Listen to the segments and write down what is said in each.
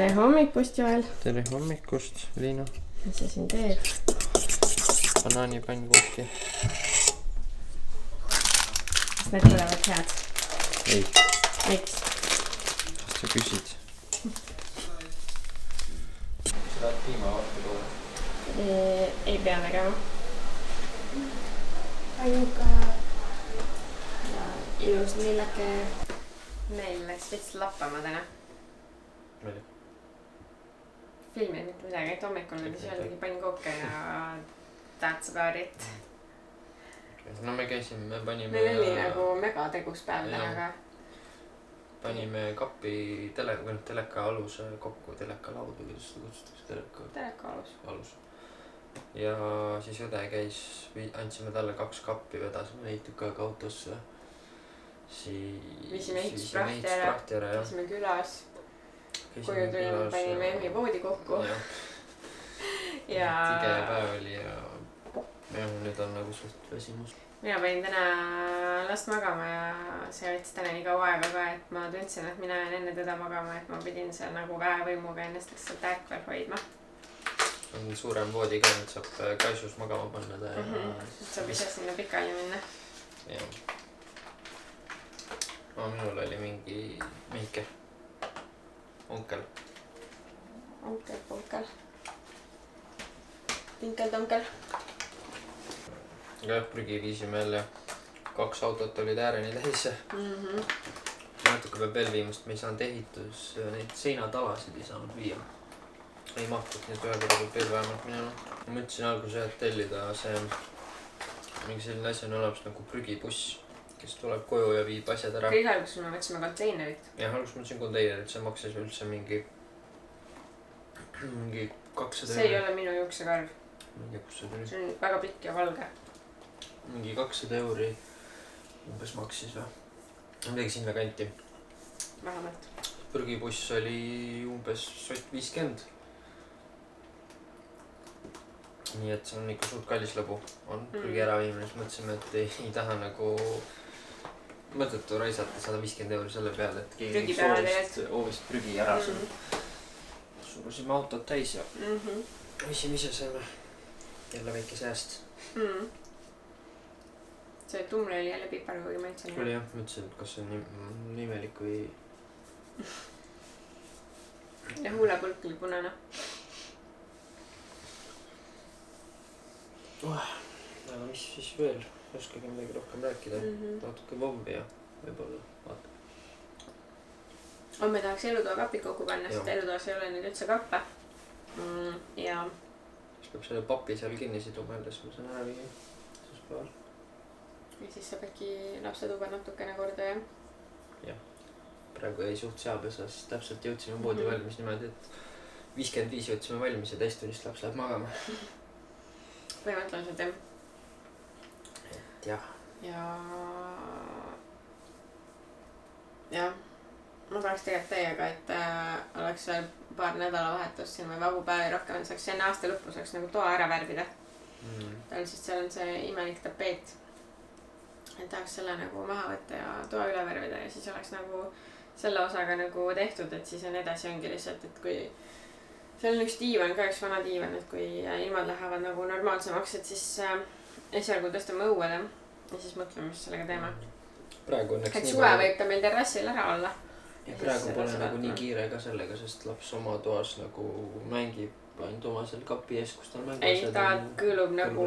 tere hommikust, Joel. Tere hommikust, Liina. Mis sa siin teed? Banaanipannkuuki. Kas need tulevad head? Ei. Miks? Kas sa küsid? Sa tahad piima vaata kohe? Ei pea tegema. Ainuga ja ilus lillake. Meil läks vist lappama täna. Mida? Filmid mitte midagi, et hommikul oli söödagi pannkooke ja that's about it. No me käisime, me panime... Meil oli nagu mega tegus päev täna, aga... Panime kappi teleka aluse kokku, teleka laudu, kuidas seda kutsutakse, teleka alus. Ja siis õde käis, andsime talle 2 kappi, vedasime neid tükk aega autosse. Viisime ehitusprahti ära, käisime külas. Koju tulime, panime emmi voodi kokku. Ja... Tige päev oli ja nüüd on nagu suht väsimus. Mina panin täna last magama ja see võttis täna nii kaua aega ka, et ma tundsin, et mina jään enne teda magama, et ma pidin seal nagu väevõimuga ennast lihtsalt ärkvel hoidma. On suurem voodi ka, nüüd saab kaisus magama panna ta ja... Saab ise sinna pikali minna. Jah. Minul oli mingi Mihkel. Onkel. Onkel. Tinkel-tonkel. Jah, prügi viisime jälle. 2 autot olid ääreni täis. Natuke peab veel viimast, me ei saanud ehitus, neid seinatalasid ei saanud viia. Ei mahtud, nii et ühe korra peab veel vähemalt minema. Ma mõtlesin alguses, et tellida see mingi selline asi on olemas nagu prügibuss, kes tuleb koju ja viib asjad ära. Kõige alguses me mõtlesime konteinerit. Jah, alguses mõtlesin konteinerit, see maksis üldse mingi 200 See ei ole minu juuksekarv. Mingi kus see tuli? See on väga pikk ja valge. Mingi 200 € umbes maksis või? Midagi sinna kanti. Vähemalt. Prügibuss oli umbes 50. Nii et see on ikka suht kallis lõbu. On prügi ära viimine, siis mõtlesime, et ei taha nagu mõttetu raisata 150 € selle peale, et keegi oovist prügi ära surusime autot täis ja võisime ise saime jälle väike sääst. See tumle oli jälle pipar, kui maitsen. Oli jah, mõtlesin, et kas see on nimelik või... Ja huulepulk oli punane. Aga mis siis veel? Ei oskagi midagi rohkem rääkida. Natuke vombi ja võib-olla vaata. Me tahaks elutoa kapid kokku panna, sest elutoas ei ole nüüd üldse kappe. Ja... Siis peab selle papi seal kinni siduma jälle, siis ma saan ära viia. Ja siis saab äkki lapsetuba natukene korda, jah? Jah. Praegu jäi suht seapesas. Täpselt jõudsime poodi valmis niimoodi, et 55 jõudsime valmis ja täistunnist laps läheb magama. Põhimõtteliselt, jah. Et jah. Ja ma tahaks tegelikult teiega, et oleks veel paar nädalavahetust siin või vabu päevi rohkem, et saaks enne aasta lõppu saaks nagu toa ära värvida. Seal on see imelik tapeet. Et tahaks selle nagu maha võtta ja toa üle värvida ja siis oleks nagu selle osaga nagu tehtud, et siis on edasi ongi lihtsalt, et kui seal on üks diivan ka, üks vana diivan, et kui ilmad lähevad nagu normaalsemaks, et siis esialgu tõstame õuele ja siis mõtleme, mis sellega teeme. Praegu õnneks et suve võib ta meil terrassil ära olla. Ja praegu pole nagu nii kiire ka sellega, sest laps oma toas nagu mängib ainult oma seal kapi ees, kus tal mängu ei, ta kõõlub nagu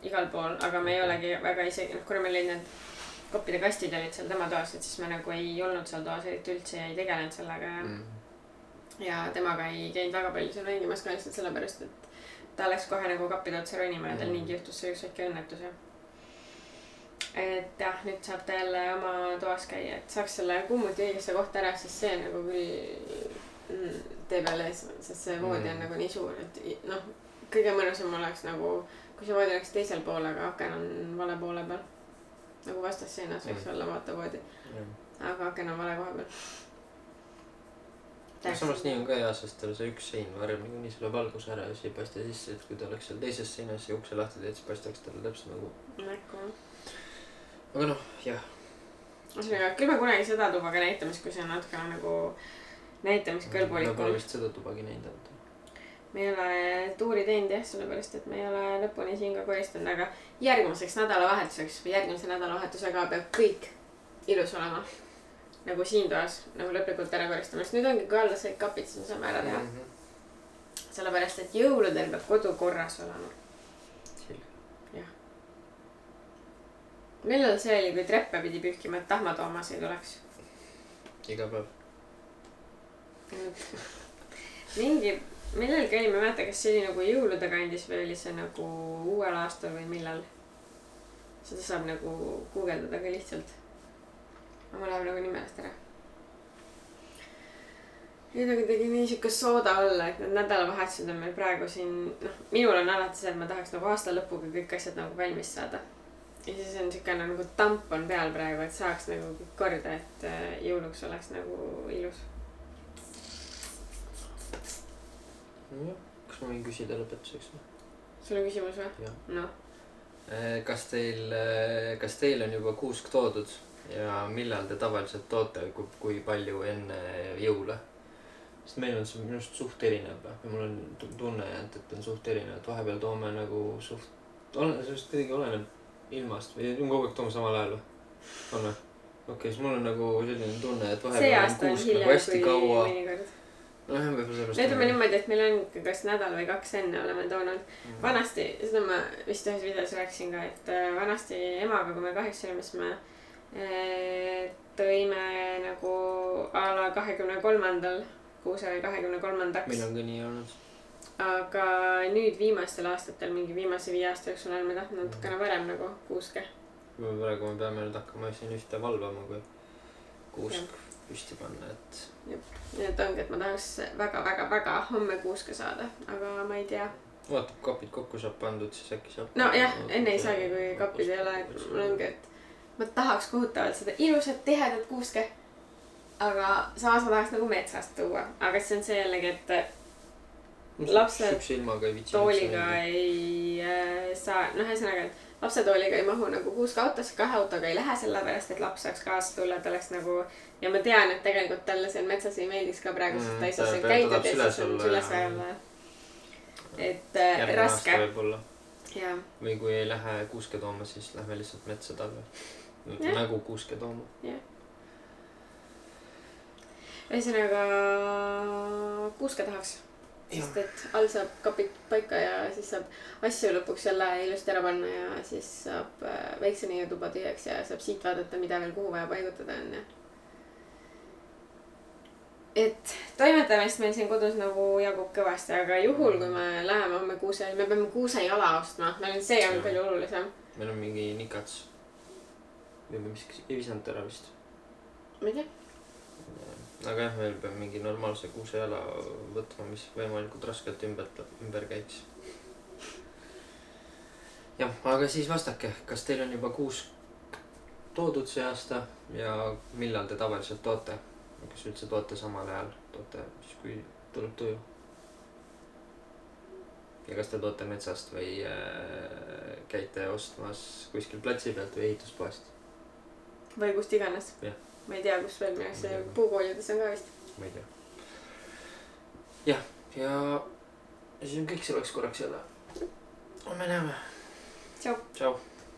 igal pool, aga me ei olegi väga isegi, kuna meil olid need koppide kastid olid seal tema toas, et siis me nagu ei olnud seal toas eriti üldse ja ei tegelenud sellega ja temaga ei käinud väga palju seal mängimas ka lihtsalt sellepärast, et ta läks kohe nagu kappide otsa ronima ja tal niigi juhtus see üks väike õnnetus. Et jah, nüüd saab ta jälle oma toas käia, et saaks selle kummuti õigesse kohta ära, siis see nagu küll tee peal ees, sest see voodi on nagu nii suur, et noh, kõige mõnusam oleks nagu, kui see voodi oleks teisel pool, aga aken on vale poole peal. Nagu vastas seinas võiks olla vaata voodi, aga aken on vale koha peal. Samas nii on ka hea, sest tal see üks sein varem nii selle valgus ära ja siis ei paista sisse, et kui ta oleks seal teises seinas ja ukse lahti teed, siis paistaks talle täpselt nagu... Aga noh, jah. Küll me kunagi seda tuba ka näitamas, kui see on natuke nagu näitamiskõlbulik ma pole on. vist seda tubagi näinud. Me ei ole tuuri teinud jah, sellepärast et me ei ole lõpuni siin ka koristanud, aga järgmiseks nädalavahetuseks või järgmise nädalavahetusega peab kõik ilus olema. Nagu siin toas, nagu lõplikult ära koristamast. Nüüd ongi kui alla sai kapid, siis me saame ära teha. Sellepärast, et jõuludel peab kodu korras olema. Jah. Millal see oli, kui treppe pidi pühkima, et Tahma Toomas ei tuleks? Iga päev. Millalgi oli, ma ei mäleta, kas see oli nagu jõulude kandis või oli see nagu uuel aastal või millal. Seda saab nagu guugeldada ka lihtsalt. Aga ma läheb nagu nimelast ära. Nüüd on kuidagi nii siuke sooda olla, et need nädalavahetused on meil praegu siin, minul on alati see, et ma tahaks nagu aasta lõpuga kõik asjad nagu valmis saada. Ja siis on siuke nagu tamp on peal praegu, et saaks nagu kõik korda, et jõuluks oleks nagu ilus. Kas ma võin küsida lõpetuseks? Sul on küsimus või? No. Kas teil on juba kuusk toodud ja millal te tavaliselt toote, kui palju enne jõule? Sest meil on see minust suht erinev ja mul on tunne, et on suht erinev, et vahepeal toome nagu sellest kuidagi oleneb ilmast või kogu aeg toome samal ajal või? On või? Okei, siis mul on nagu selline tunne, et vahepeal on kuusk nagu hästi kaua. Me ütleme niimoodi, et meil on kas nädal või 2 enne oleme toonud. Vanasti, seda ma vist ühes videos rääkisin ka, et vanasti emaga, kui me 8 olime, siis me tõime nagu a la 23. kuuse või 23. Meil on ka nii olnud. Aga nüüd viimastel aastatel, mingi viimase 5 aasta jooksul oleme tahtnud natukene varem nagu kuuske. Praegu me peame nüüd hakkama siin ühte valvama, kui kuusk püsti panna, et... Nii et ongi, et ma tahaks väga homme kuuske saada, aga ma ei tea. Vaatab, kapid kokku saab pandud, siis äkki saab... No jah, enne ei saagi, kui kapid ei ole, et mul ongi, et ma tahaks kohutavalt seda ilusat tihedat kuuske. Aga samas ma tahaks nagu metsast tuua, aga see on see jällegi, et lapsed tooliga ei saa, ühesõnaga, et lapsetooliga ei mahu nagu kuusk autosse, 2 autoga ei lähe sellepärast, et laps saaks kaasa tulla, et oleks nagu ja ma tean, et tegelikult talle seal metsas ei meeldiks ka praegu, sest ta ei saa seal käida, et siis on süles olla. Et raske. Ja. Või kui ei lähe kuuske tooma, siis lähme lihtsalt metsa talve. Nagu kuuske tooma. Jah. Ühesõnaga kuuske tahaks. Sest et all saab kapid paika ja siis saab asju lõpuks jälle ilusti ära panna ja siis saab väikse neie tuba tühjaks ja saab siit vaadata, mida veel kuhu vaja paigutada on. Et toimetamist meil siin kodus nagu jagub kõvasti, aga juhul, kui me läheme homme kuuse, me peame kuuse jala ostma. Meil on see on palju olulisem. Meil on mingi nikats. Või miski ei visanud ära vist. Ma ei tea. Aga jah, meil peab mingi normaalse kuuse jala võtma, mis võimalikult raskelt ümber käiks. Jah, aga siis vastake, kas teil on juba kuusk toodud see aasta ja millal te tavaliselt toote? Kas üldse toote samal ajal? Toote siis, kui tuleb tuju? Ja kas te toote metsast või käite ostmas kuskil platsi pealt või ehituspoest? Või kust iganes? Jah. Ma ei tea, kus veel mineks puukoolides on ka vist. Ma ei tea. Jah, ja siis on kõik selleks korraks jälle. Me näeme. Tšau. Tšau.